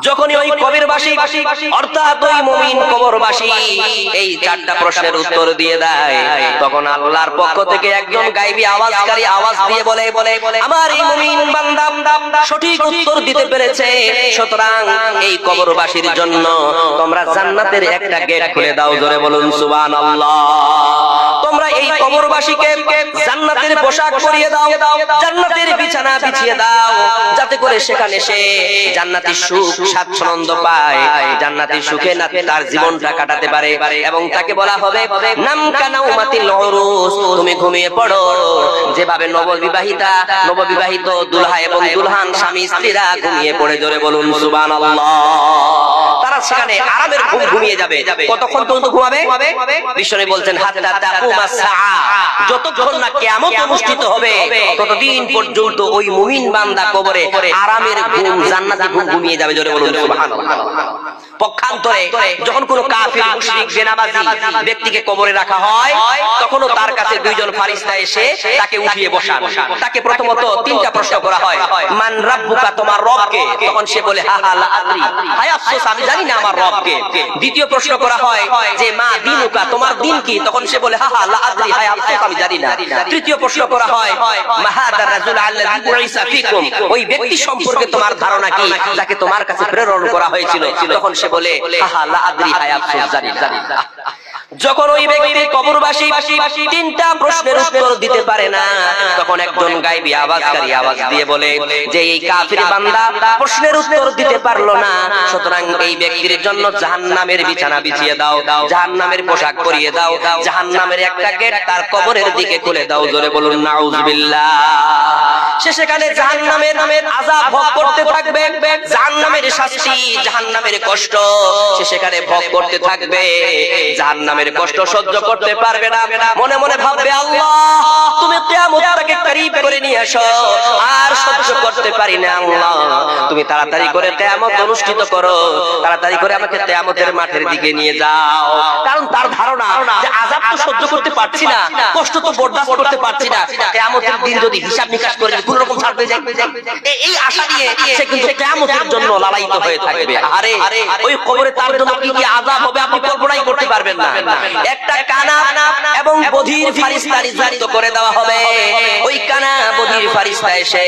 যখনই ওই কবরবাসী অর্থাৎ ওই মুমিন কবরবাসী এই চারটা প্রশ্নের উত্তর দিয়ে দেয়, তখন আল্লাহর পক্ষ থেকে একজন গায়বী আওয়াজকারী আওয়াজ দিয়ে বলে, আমার এই মুমিন বান্দা সঠিক উত্তর দিতে পেরেছে, সুতরাং এই কবরবাসীর জন্য তোমরা জান্নাতের একটা গেট খুলে দাও। জোরে বলুন সুবহানাল্লাহ। তোমরা এই কবরবাসীকে জান্নাতের পোশাক পরিয়ে দাও, জান্নাতের বিছানা বিছিয়ে দাও, যাতে করে সেখানে সে জান্নাতি সুখ স্বাচ্ছন্দ্য পায়, জান্নাতি সুখে না তার জীবনটা কাটাতে পারে। এবং তাকে বলা হবে নাম কানাউমাতিল উরুস, তুমি ঘুমিয়ে পড়ো যেভাবে নববিবাহিত দুলহা এবং দুলহান স্বামী স্ত্রীরা ঘুমিয়ে পড়ে। জোরে বলুন সুবহানাল্লাহ। তারা সেখানে আরামের ঘুম ঘুমিয়ে যাবে। কতক্ষণ পর্যন্ত ঘুমাবে? বিশ্বনবী বলছেন হাত্তা তাকুমাস সাআ, যতক্ষণ না কিয়ামত অনুষ্ঠিত হবে ততদিন পর্যন্ত ওই মুমিন বান্দা কবরে আরামের ঘুম জান্নাতি ঘুম ঘুমিয়ে যাবে। জোরে বলুন সুবহানাল্লাহ। পক্ষান্তরে যখন কোনো কাফির মুশরিক জেনাবাজি ব্যক্তিকে কবরে রাখা হয়, তখনও তার কাছে দুইজন ফেরেশতা এসে তাকে উঠিয়ে বসান। তাকে প্রথমত তিনটা প্রশ্ন করা হয়, মান রাব্বুকা, তোমার রব কে? তখন সে বলে হা লা আদরি, হায় আফসোস আমি জানি না আমার রব কে। দ্বিতীয় প্রশ্ন করা হয় যে মা দীনুকা, তোমার দিন কি? তখন সে বলে হা লা আদরি, হায় আফসোস আমি জানি না। তৃতীয় প্রশ্ন করা হয় মাহাদা রাজুল আল্লাযী বুইসা ফীকুম, ওই ব্যক্তি সম্পর্কে তোমার ধারণা কি যাকে তোমার কাছে প্রেরণ করা হয়েছিল? তখন সে বলে হা লা আদরি, হায় আফসোস জানি না। যখন ওই ব্যক্তি কবরবাসী তিনটা প্রশ্নের উত্তর দিতে পারে না, তখন একজন গায়বী আওয়াজকারী আওয়াজ দিয়ে বলে যে এই কাফির বান্দা প্রশ্নের উত্তর দিতে পারলো না, সুতরাং এই ব্যক্তির জন্য জাহান্নামের বিছানা বিছিয়ে দাও, জাহান্নামের পোশাক পরিয়ে দাও, জাহান্নামের একটা গেট তার কবরের দিকে খুলে দাও। জোরে বলুন নাউজুবিল্লাহ। সে সেখানে জাহান্নামের আযাব ভোগ করতে থাকবে, জাহান্নামের শাস্তি, জাহান্নামের কষ্ট সে সেখানে ভোগ করতে থাকবে, জাহান্নামের কষ্ট সহ্য করতে পারবে না। মনে মনে ভাববে আল্লাহ তুমি কিয়ামতটাকে করিব করে নিয়ে আসো, আর সহ্য করতে পারি না আল্লাহ, তুমি তাড়াতাড়ি করে কিয়ামত অনুষ্ঠিত করো, তাড়াতাড়ি করে আমাকে কিয়ামতের মাঠের দিকে নিয়ে যাও। কারণ তার ধারণা যে আযাব তো সহ্য করতে পারছি না, কষ্ট তো বরদাস্ত করতে পারছি না, কিয়ামতের দিন যদি হিসাব নিকাশ করে কোন রকম ছাড় পেয়ে যায়, এই আশা নিয়ে সে কিন্তু কিয়ামতের জন্য লালায়িত হয়ে থাকবে। আরে ওই কবরে তার জন্য কি কি আযাব হবে আপনি কল্পনাই করতে পারবেন না। একটা কানা এবং বধির ফেরেশতা নিযুক্ত করে দেওয়া হবে। ওই কানা বধির ফেরেশতা এসে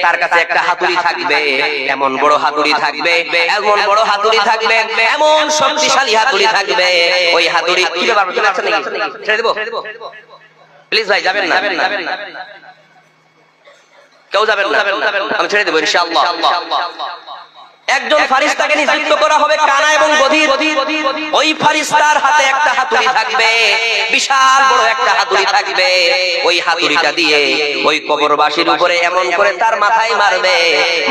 তার কাছে একটা হাতুড়ি থাকবে, এমন বড় হাতুড়ি থাকবে, এমন বড় হাতুড়ি থাকবে, এমন শক্তিশালী হাতুড়ি থাকবে। ওই হাতুড়ি কি ব্যাপার, চলে আসছে নাকি? ছেড়ে দেব প্লিজ ভাই, যাবেন না, কেউ যাবেন না, আমি ছেড়ে দেব ইনশাআল্লাহ। একজন ফেরেশতাকে নিযুক্ত করা হবে কানা এবং বধির। ওই ফেরেশতার হাতে একটা হাতুড়ি থাকবে, বিশাল বড় একটা হাতুড়ি থাকবে। ওই হাতুড়িটা দিয়ে ওই কবরবাসীর উপরে এমন করে তার মাথায় মারবে,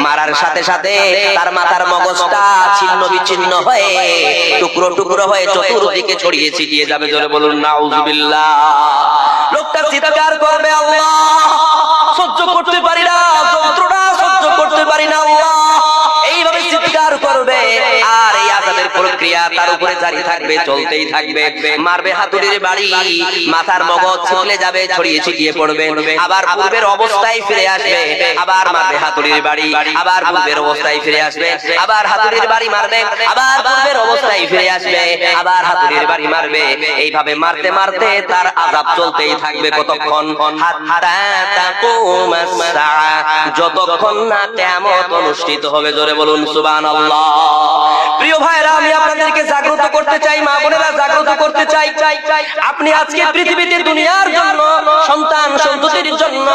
মারার সাথে সাথে তার মাথার মগজটা ছিন্ন বিচ্ছিন্ন হয়ে টুকরো টুকরো হয়ে চতুর্দিকে ছড়িয়ে ছিটিয়ে যাবে। জোরে বলুন নাউজুবিল্লাহ। লোকটা চিৎকার করবে আল্লাহ সহ্য করতে পারি না, যন্ত্রণা সহ্য করতে পারি না আল্লাহ, এইভাবে চিৎকার করবে। আর এই আযাবের প্রক্রিয়া তার উপরে জারি থাকবে, চলতেই থাকবে। মারবে হাতুড়ির বাড়ি, মাথার মগজ ছিটলে যাবে, ছড়িয়ে ছিটিয়ে পড়বে, আবার পূর্বের অবস্থায় ফিরে আসবে, আবার মারবে হাতুড়ির বাড়ি, আবার পূর্বের অবস্থায় ফিরে আসবে, আবার হাতুড়ির বাড়ি মারবে, আবার পূর্বের অবস্থায় ফিরে আসবে, আবার হাতুড়ির বাড়ি মারবে। এইভাবে মারতে মারতে তার আযাব চলতেই থাকবে। কতক্ষণ? হাত্তা তাকুমাস সাআ, যতক্ষণ না কিয়ামত অনুষ্ঠিত হবে। জোরে বলুন সুবহানাল্লাহ। প্রিয় ভাইরা, আমি আপনাদেরকে জাগ্রত করতে চাই, মা বোনেরা জাগ্রত করতে চাই, আপনি আজকে পৃথিবীতে দুনিয়ার জন্য, সন্তান সন্ততির জন্য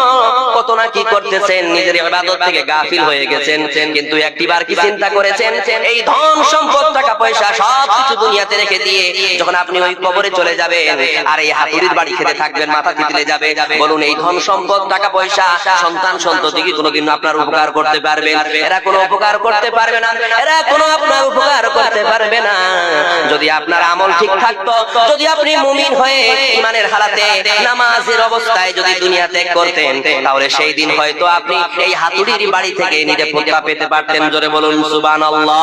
কত না কি করতেছেন, নিজের ইবাদত থেকে গাফিল হয়ে গেছেন, কিন্তু একটিবার কি চিন্তা করেছেন এই ধন সম্পদ টাকা পয়সা সবকিছু দুনিয়াতে রেখে দিয়ে যখন আপনি ওই কবরে চলে যাবেন আর এই হাতুড়ির বাড়ি খেতে থাকবেন, মাথা তিতলে যাবে, বলুন এই ধন সম্পদ টাকা পয়সা সন্তান সন্ততি কি কোনোদিন আপনার উপকার করতে পারবে? এরা কোনো উপকার করতে পারবে না, এরা কোনো আপনার উপকার করতে পারবে না। যদি আপনার আমল ঠিক থাকতো, যদি আপনি মুমিন হয়ে ঈমানের হালাতে নামাজের অবস্থায় যদি দুনিয়া ত্যাগ করতেন, তাহলে সেই দিন হয়তো আপনি এই হাতুড়ির বাড়ি থেকে নিরাপত্তা পেতে পারতেন। জোরে বলুন সুবহানাল্লাহ।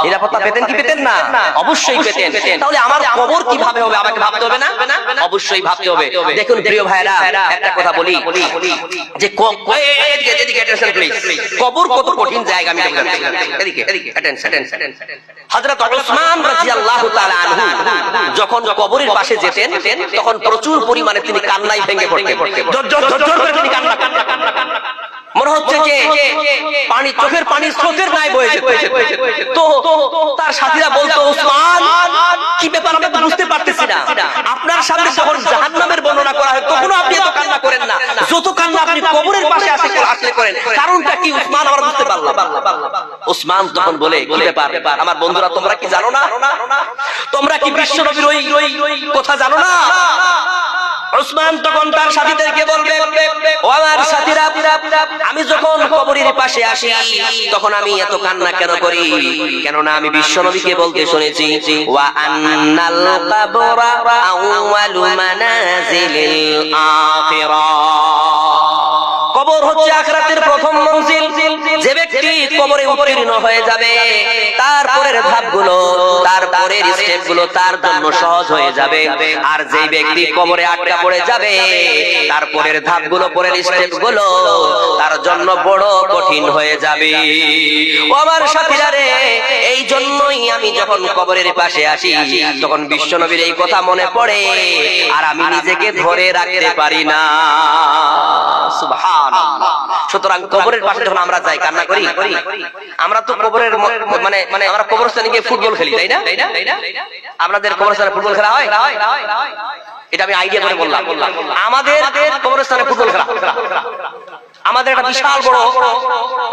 নিরাপত্তা পেতেন কি পেতেন না? অবশ্যই পেতেন। তাহলে আমার কবর কিভাবে হবে আমাকে ভাবতে হবে না? অবশ্যই ভাবতে হবে। দেখুন প্রিয় ভাইরা, একটা কথা বলি যে কবর কত কঠিন জায়গা। আমি এদিকে হযরত উসমান রাদিয়াল্লাহু তাআলা আনহু যখন কবরের পাশে যেতেন তখন প্রচুর পরিমাণে তিনি কান্নায় ভেঙে পড়তেন। জোর করে তিনি কান্না করতেন। মনে হচ্ছে যে পানি, চোখের পানি স্রোতের ন্যায় বয়ে যেত। তো তার সাথীরা বলতো, উসমান কি ব্যাপার আমরা বুঝতে পারতেছি না, আপনার সামনে যখন জাহান্নামের বর্ণনা করা হয় তখনও আপনি এত কান্না করেন না, যত কান্না আপনি কবরের পাশে আসলে করেন, কারণটা কি উসমান? আমরা বুঝতে পারলাম। উসমান তখন বলে, কি ব্যাপার আমার বন্ধুরা, তোমরা কি জানো না? তোমরা কি বিশ্ব নবীর ওই কথা জানো না? উসমান তখন তার সাথীদেরকে বলবে, ও আমার সাথীরা, আমি যখন কবরের পাশে আসি তখন আমি এত কান্না কেন করি? কেননা আমি বিশ্বনবীকে বলতে শুনেছি, ওয়া আন্নাল কবরা আউয়ালু মানাজিলিল আখিরাহ। কবর হচ্ছে আখিরাতের প্রথম মঞ্জিল। যে ব্যক্তি কবরে উত্তীর্ণ হয়ে যাবে তারপরের ধাপগুলো, তারপরের স্টেপগুলো তার জন্য সহজ হয়ে যাবে। আর যে ব্যক্তি কবরে আটকা পড়ে যাবে তারপরের ধাপগুলো, পরের স্টেপগুলো তার জন্য বড় কঠিন হয়ে যাবে। ও আমার সাথীরা রে, এই জন্যই আমি যখন কবরের পাশে আসি তখন বিশ্বনবীর এই কথা মনে পড়ে আর আমি নিজেকে ধরে রাখতে পারি না। সুবহানাল্লাহ। সুতরাং কবরের পাশে যখন আমরা যাই কান্না করি, আমরা তো কবরের মানে আমরা কবরস্থানে গিয়ে ফুটবল খেলি, তাই না? আপনাদের কবরস্থানে ফুটবল খেলা হয়? এটা আমি আইডিয়া করে বললাম। আমাদের কবরস্থানে ফুটবল খেলা, আমাদের একটা বিশাল বড়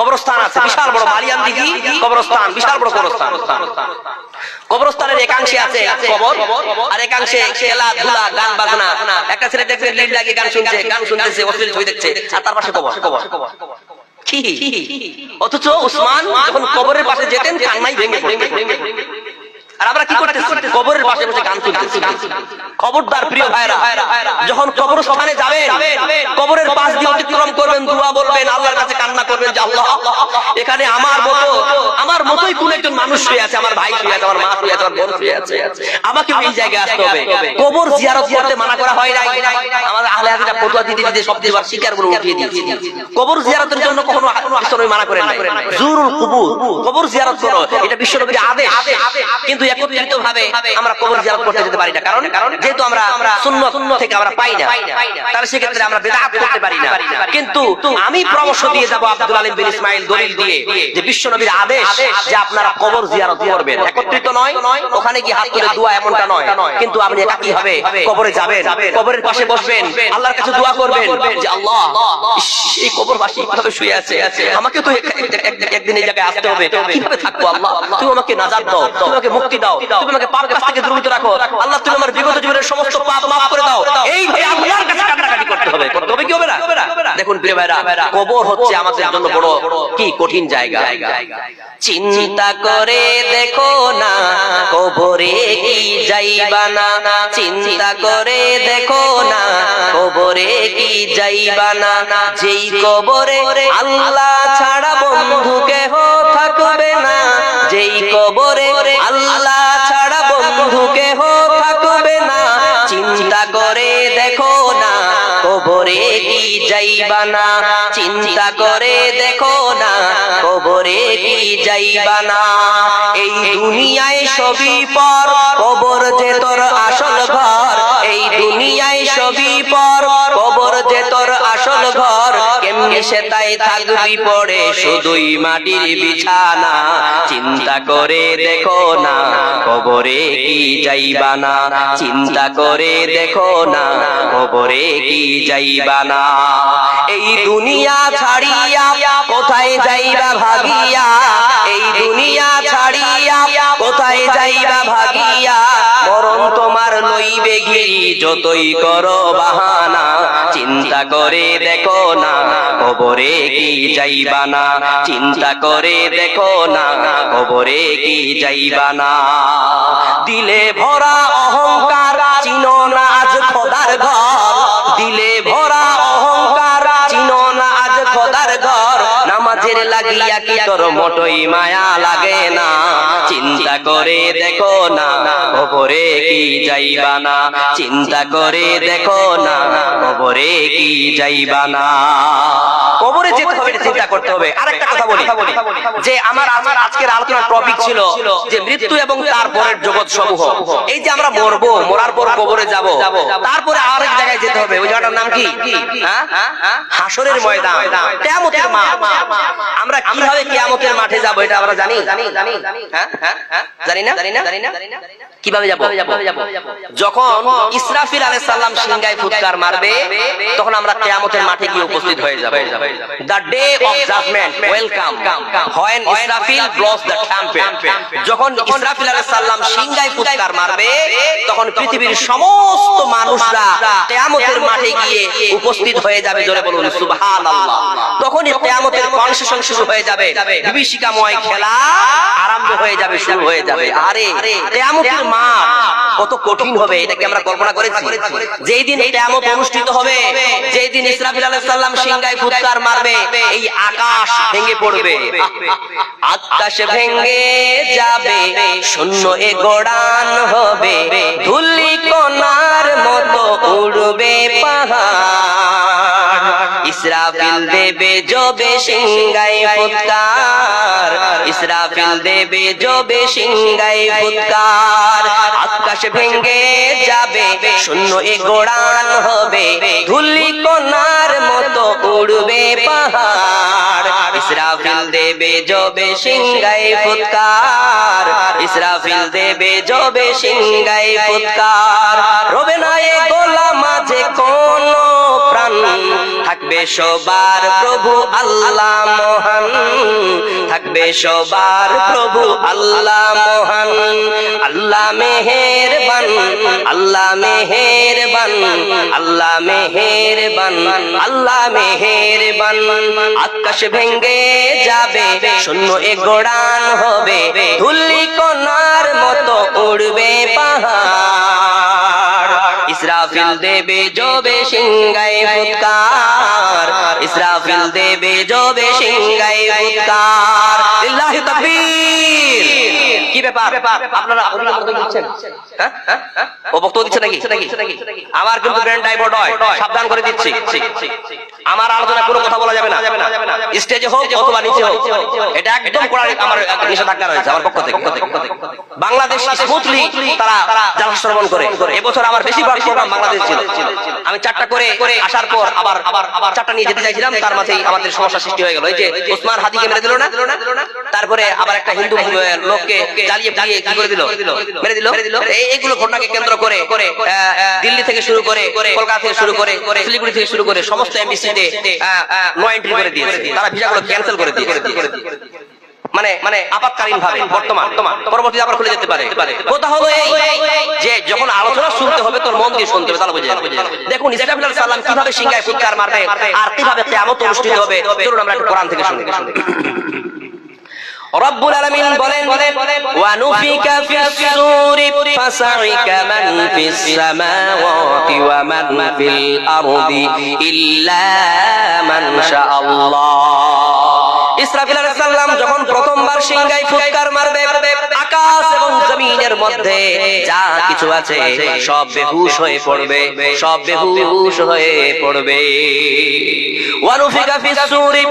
কবরস্থান আছে, বিশাল বড় মালিয়ান দিঘি কবরস্থান, বিশাল বড় কবরস্থান। কবরস্থানের একাংশে আছে কবর আর একাংশে খেলাধুলা, গান বাজনা। একটা ছেলে দেখছে লিড লাগিয়ে গান শুনছে, গান শুনতেছে, অশ্লীল ছবি দেখছে, আর তার পাশে কবর। কি অথচ উসমান যখন কবরের পাশে যেতেন কান্নাই ভেঙে পড়তেন। আর আমরা কি করতেছি? কবরের পাশে বসে গান শুনতেছি। খবরদার প্রিয় ভাইরা, যখন কবরস্থানে যাবেন কবরের পাশ দিয়ে অতিক্রম করবেন, দোয়া বলবেন, আল্লাহর কাছে কান্না করবেন যে আল্লাহ, এখানে আমার মতোই কোন একজন মানুষ শুয়ে আছে, আমার ভাই শুয়ে আছে, আমার মা শুয়ে আছে, আমার বোন শুয়ে আছে, আমাকে এই জায়গায় আসতে হবে। কবর জিয়ারত করতে মানা করা হয় নাই। আমাদের আহলে হাদিসরা ফতোয়া দিতে সব দেবার শিকারগুলো উঠিয়ে দিয়েছে। কবর জিয়ারতের জন্য কখনো বিশ্বনবী মানা করেন নাই। জুরুল কুবুর, কবর জিয়ারত করো, এটা বিশ্বনবীর আদেশ। কিন্তু একত্রিতভাবে আমরা কবর জিয়ারত করতে যেতে পারি না, কারণ যেহেতু আমরা সুন্নাত থেকে আমরা পাই না, তাহলে সেক্ষেত্রে আমরা বিদআত করতে পারি না। কিন্তু আমি পরামর্শ দিয়ে যাব আব্দুল আলিম বিন ইসমাইল দলিল দিয়ে যে বিশ্বনবীর আদেশ যে আপনারা কবর জিয়ারত করবেন, একত্রিত নয়, ওখানে গিয়ে হাত তুলে দোয়া এমনটা নয়, কিন্তু আপনি একাকী হবে কবরে যাবেন, কবরের পাশে বসবেন, আল্লাহর কাছে দোয়া করবেন যে আল্লাহ, এই কবরবাসী কিভাবে শুয়ে আছে, আমাকে তো একদিন এই জায়গায় আসতে হবে, কিভাবে থাকবো আল্লাহ, তুমি আমাকে নাজাত দাও, তুমি আমাকে মুক্তি দাও, তুমি আমাকে পাপ কাজ থেকে দূরীত রাখো আল্লাহ, তুমি আমার বিগত জীবনের সমস্ত পাপ মাফ করে দাও। এই ভাই আল্লাহর কাছে কান্নাকাটি করতে হবে, কি হবে না? দেখুন প্রিয় ভাইরা, কবর হচ্ছে আমাদের জন্য বড় কি কঠিন জায়গা। চিন্তা করে দেখো না কবরে কি যাইবা না, চিন্তা করে দেখো না কবরে কি যাইবা না, যেই কবরে আল্লাহ ছাড়া বন্ধু কেহ থাকবে না, যেই কবরে আল্লাহ ছাড়া বন্ধু কেহ থাকবে না, চিন্তা করে দেখো না কবরে কি যাইবা না, চিন্তা করে দেখো না কবরে কি যাইবা না। এই দুনিয়ায় সবই পর, কবর যে তোর আসল ঘর, এই দুনিয়ায় সবই পর, কবর যে তোর আসল ঘর, কেমনি সে তাই থাকবি পড়ে শুধুই মাটির বিছানা, চিন্তা করে দেখো না কবরে কি যাইবা না, চিন্তা করে দেখো না কবরে কি যাইবা না। এই দুনিয়া ছাড়িয়া কোথায় যাইবা ভাগিয়া, এই দুনিয়া ছাড়িয়া কোথায় যাইবা ভাগিয়া, মরণ তোমার লইবে ঘিরি যতই করো বাহানা, চিন্তা করে দেখো না কবরে কি যাইবা না, চিন্তা করে দেখো না কবরে কি যাইবা না। দিলে ভরা অহংকার চিনো না আজ খোদার ঘর, দিলে ভরা অহংকার চিনো না আজ খোদার ঘর, নামাজের লাগিয়া কি তোর মোটই মায়া লাগে না, চিন্তা চিন্তা করে দেখো না কবরে কি যাইবা না, চিন্তা করে দেখো না কবরে কি যাইবা না। কবরে যেতে হবে, চিন্তা করতে হবে। আরেকটা কথা বলি যে আমার আজকের আলোচনার টপিক ছিল যে মৃত্যু এবং তারপরের জগৎ সমূহ। এই যে আমরা মরবো, মরার পর কবরে যাব, তারপরে আরেক জায়গায় যেতে হবে। ওই জায়গাটার নাম কি? হাসরের ময়দান, কিয়ামতের মাঠ। আমরা কিভাবে কিয়ামতের মাঠে যাব এটা আমরা জানি? জানি না? কিভাবে যাব? যখন ইসরাফিল আলাইহিস সালাম সিংহায় ফুৎকার মারবে তখন আমরা কিয়ামতের মাঠে গিয়ে উপস্থিত হয়ে যাব। The day of judgment will come when Israfil blows the trumpet. যখন ইসরাফিল আলাইহিস সালাম সিংহায় ফুৎকার মারবে তখন পৃথিবীর সমস্ত মানুষরা কিয়ামতের মাঠে গিয়ে উপস্থিত হয়ে যাবে। জোরে বলুন সুবহানাল্লাহ। তখনই কিয়ামতের কনসেশন শুরু হয়ে যাবে, বিভীষিকাময় খেলা আরম্ভ হয়ে যাবে, শুরু হয়ে যাবে। আরে কিয়ামতের মাঠ কত কঠিন হবে এটা কি আমরা কল্পনা করেছি? যেই দিন কিয়ামত অনুষ্ঠিত হবে, যেই দিন ইসরাফিল আলাইহিস সালাম সিংহায় ফুৎকার মারবে, এই আকাশ ভেঙে পড়বে, আকাশ ভেঙে যাবে, শূন্য এ গড়ান হবে, ধুলি কণার মতো উড়বে পাহাড়। ইসরাফিল দেবে জবে সিংহায় ফুৎকার, ইসরাফিল দেবে জবে সিংহায় ফুৎকার, আকাশ ভেঙে যাবে, শূন্য এ গড়ান হবে, ধুলি কণার মতো উড়বে পাহাড়। ইসরাফিল দেবে জবে সিংহায় ফুৎকার, ইসরাফিল দেবে জবে সিংহায় ফুৎকার। রবে না এ গলা মাঝে কোন প্রাণ, থাকবে সবার প্রভু আল্লাহ মহান, থাকবে সবার প্রভু আল্লাহ মহান। আল্লাহ মেহেরবান, আল্লাহ মেহেরবান, আল্লাহ মেহেরবান, আল্লাহ মেহেরবান। আকাশ ভেঙে যাবে, শূন্য এ গড়ান হবে, ধুলি কণার মতো উড়বে পাহাড়। ইসরাফিল দেবে জবে সিংহায় ফুৎকার, ইসরাফিল দেবে জবে সিংহায় ফুৎকার। লিল্লাহি তাকবীর। কি ব্যাপার আপনারা দিচ্ছেন? ও বক্তব্য দিচ্ছে নাকি? আমার কিন্তু ব্রেন ডাইভার্ট হয়, সাবধান করে দিচ্ছি। আমার আলোচনা কোনো কথা বলা যাবে না, স্টেজে হোক অথবা নিচে হোক। এটা একদম কড়া আমার নিষেধাজ্ঞা রয়েছে আমার পক্ষ থেকে। বাংলাদেশ স্মুথলি তারা জালসা শ্রবণ করে। এবছর আমার বেশিরভাগ প্রোগ্রাম বাংলাদেশ ছিল। আমি 4টা করে আসার পর আবার 4টা নিয়ে যেতে চাইছিলাম, তার মাঝেই আমাদের সমস্যা সৃষ্টি হয়ে গেল। এই যে ওসমান হাদিকে মেরে দিল না, তারপরে আবার একটা হিন্দু লোককে জ্বালিয়ে পুড়িয়ে কি করে দিল, মেরে দিল। এইগুলো ঘটনাকে কেন্দ্র করে দিল্লি থেকে শুরু করে, কলকাতা থেকে শুরু করে, শিলিগুড়ি থেকে শুরু করে সমস্ত এমবিসিতে নো এন্ট্রি করে দিয়েছে। তারা ভিসাগুলো ক্যান্সেল করে দিয়েছে, মানে আপাতকালীন ভাবে। বর্তমান পরবর্তীতে আবার খুলে যেতে পারে। কথা হলো এই যে যখন আলোচনা শুনতে হবে তোর মন দিয়ে শুনতে হবে, তাহলে বুঝে যাবে। দেখুন ইসরাফিল আলাইহিস সালাম কিভাবে সিংহায় ফুৎকার মারবে আর কিভাবে কিয়ামত অনুষ্ঠিত হবে, চলুন আমরা একটু কোরআন থেকে শুনি। রব্বুল আলামিন বলেন, ওয়া নুফিকা ফিস-সূরি ফাসাইকা মান ফিস-সামাওয়াতি ওয়া মান ফিল আরদি ইল্লা মান শাআল্লাহ। ইসরাফিল আলাইহিস সালাম যখন প্রথমবার সিংহায় ফুৎকার মারবে, আকাশ এবং জমিনের মধ্যে যা কিছু আছে সব বেহুশ হয়ে পড়বে, সব বেহুশ হয়ে পড়বে। ওয়া নুফিকা ফিস-সূরি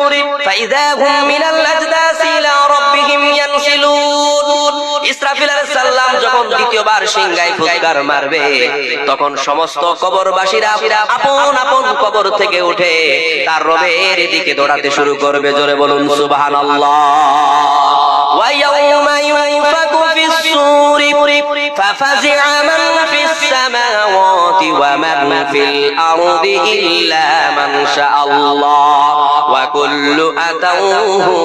ফাইযা হুম মিনাল আজদাসি ইলা রাব্বিহিম ইয়ানসিলুন। ইসরাফিল আলাইহিস সালাম যখন দ্বিতীয়বার সিংহায় ফুৎকার মারবে তখন সমস্ত কবরবাসীরা আপন আপন কবর থেকে উঠে তার রবের দিকে দৌড়াতে শুরু করবে। জোরে বলুন সুবহানাল্লাহ। ওয়া ইয়াউমা ইউনফাকু ফিস-সূরি ফাফাজি'a মান ফিস-সামাওয়াতি ওয়া মান ফিল আরদি ইল্লা মান শাআল্লাহ ওয়া কুল্লু আতাউহু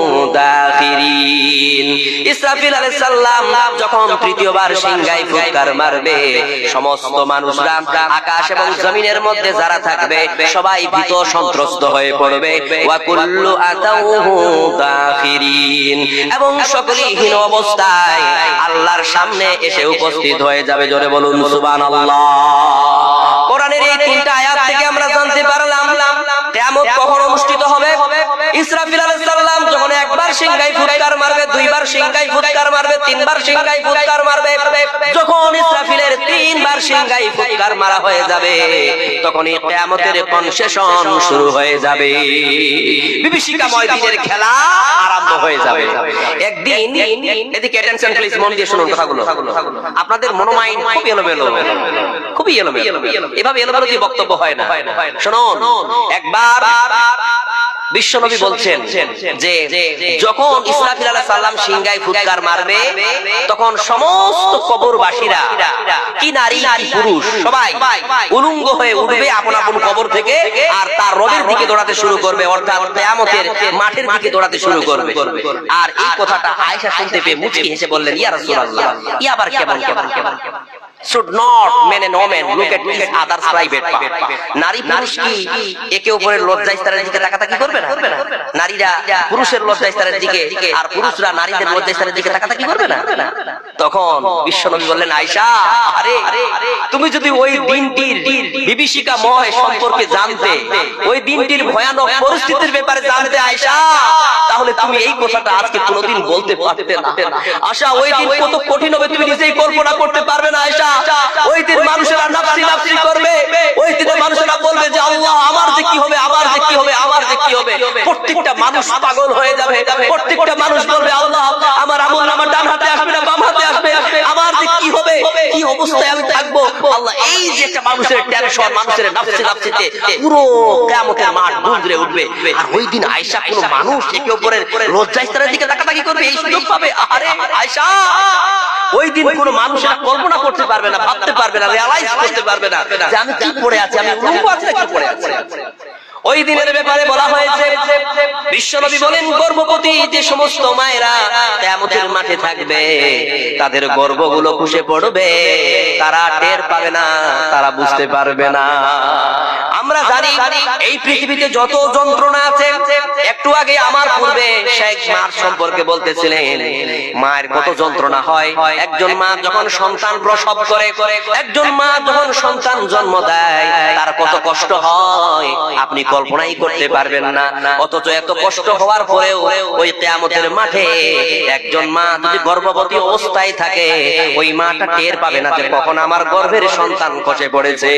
দাখিরিন। ইসরাফিল আলাইহিস সালাম যখন তৃতীয়বার সিংহায় ফুৎকার মারবে সমস্ত মানুষরা আকাশ এবং জমিনের মধ্যে যারা থাকবে সবাই ভীত সন্ত্রস্ত হয়ে পড়বে। ওয়া কুল্লু আতাউহু দাখিরিন, এবং সকলেই হীন অবস্থায় আল্লাহর সামনে এসে উপস্থিত হয়ে যাবে। জোরে বলুন সুবহানাল্লাহ। কোরআনের এই 3টা আয়াত থেকে আমরা জানতে পারলাম কিয়ামত কখন অনুষ্ঠিত হবে। ইসরাফিল আলাইহিস সালাম যখন একবার একবার সিংহায় ফুৎকার মারবে, দুইবার সিংহায় ফুৎকার মারবে, তিনবার সিংহায় ফুৎকার মারবে। যখন ইসরাফিলের তিনবার সিংহায় ফুৎকার মারা হয়ে যাবে, তখনই কিয়ামতের কনসেশন শুরু হয়ে যাবে, বিভীষিকাময় দিনের খেলা আরম্ভ হয়ে যাবে। একদিন, এদিকে অ্যাটেনশন প্লিজ, মন দিয়ে শুনুন কথাগুলো। আপনাদের মনোমাইন্ড খুব এলোমেলো, খুবই এলোমেলো, এভাবে এলোমেলো দিয়ে বক্তব্য হয় না। শুনুন, একবার বিশ্বনবী বলছেন যে যখন ইসরাফিল আলাইহিস সালাম সিংহায় ফুৎকার মারবে, তখন সমস্ত কবরবাসীরা, কি নারী কি পুরুষ, সবাই উলঙ্গ হয়ে উঠবে আপন আপন কবর থেকে, আর তার রবের দিকে দৌড়াতে শুরু করবে, অর্থাৎ কিয়ামতের মাঠের দিকে দৌড়াতে শুরু করবে। আর এই কথাটা আয়েশা শুনতে পেয়ে মুচকি হেসে বললেন, ইয়া রাসূলুল্লাহ, ইয়া আবার কেমন কেমন কেমন should not men and women look at each other's private part. নারী পুরুষ কি একে অপরের লজ্জাস্থানের দিকে তাকাতাকি করবে না? নারীরা পুরুষের লজ্জাস্থানের দিকে আর পুরুষরা নারীদের লজ্জাস্থানের দিকে তাকাতাকি করবে না? তখন বিশ্বনবী বললেন, আয়েশা, আরে তুমি যদি ওই দিনটির বিভীষিকাময় সম্পর্কে জানতে, ওই দিনটির ভয়ানক পরিস্থিতির ব্যাপারে জানতে আয়েশা, তাহলে তুমি এই কথাটা আজকে কোনোদিন বলতে পারতে না। আশা, ওই দিন কত কঠিন হবে তুমি নিজেই কল্পনা করতে পারবে না আয়েশা। ওই দিন মানুষেরা নাফসি নাফসি করবে, ওই দিনে মানুষেরা বলবে যে আল্লাহ আমার যে কি হবে, আমার যে কি হবে, আমার যে কি হবে। প্রত্যেকটা মানুষ পাগল হয়ে যাবে, প্রত্যেকটা মানুষ বলবে আল্লাহ আমার আমল আমার ডান হাতে আসবে না বাম হাতে আসবে, আমার যে কি হবে, কি অবস্থায় আমি থাকবো। আল্লাহ, এই যে একটা মানুষের টেনশন, মানুষের নাফসি নাফসিতে পুরো কিয়ামতের মাঠ গুঁজরে উঠবে। আর ওই দিন আয়েশা কোনো মানুষ একে অপরের লজ্জাস্থানের দিকে তাকাতাকি করবে এই সুযোগ পাবে? আরে আয়েশা, ওই দিন কোনো মানুষ এটা কল্পনা করতে পারবে না, ভাবতে পারবে না, রিয়ালাইজ করতে পারবে না যে আমি কি পড়ে আছি, আমি উলঙ্গ আছি না কি পড়ে আছি। ওই দিনের ব্যাপারে বলা হয়েছে, বিশ্বনবী বলেন, গর্ভবতী যে সমস্ত মায়েরা কিয়ামতের মাঠে থাকবে, তাদের গর্ভগুলো খসে পড়বে, তারা টের পাবে না, তারা বুঝতে পারবে না। আমরা জানি এই পৃথিবীতে যত যন্ত্রণা আছে, একটু আগে আমার পূর্বে শেখ মার সম্পর্কে বলতেছিলেন, মায়ের কত যন্ত্রণা হয়। একজন মা যখন সন্তান প্রসব করে, একজন মা যখন সন্তান জন্ম দেয়, তার কত কষ্ট হয় আপনি কল্পনাই করতে পারবেন না। অথচ এত কষ্ট হওয়ার পরেও ওই কিয়ামতের মাঠে একজন মা যদি গর্ভবতী অবস্থায় থাকে, ওই মাটা টের পাবে না যে কখন আমার গর্ভের সন্তান খসে পড়েছে।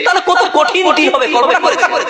তাহলে কত কঠিন হবে কল্পনা করে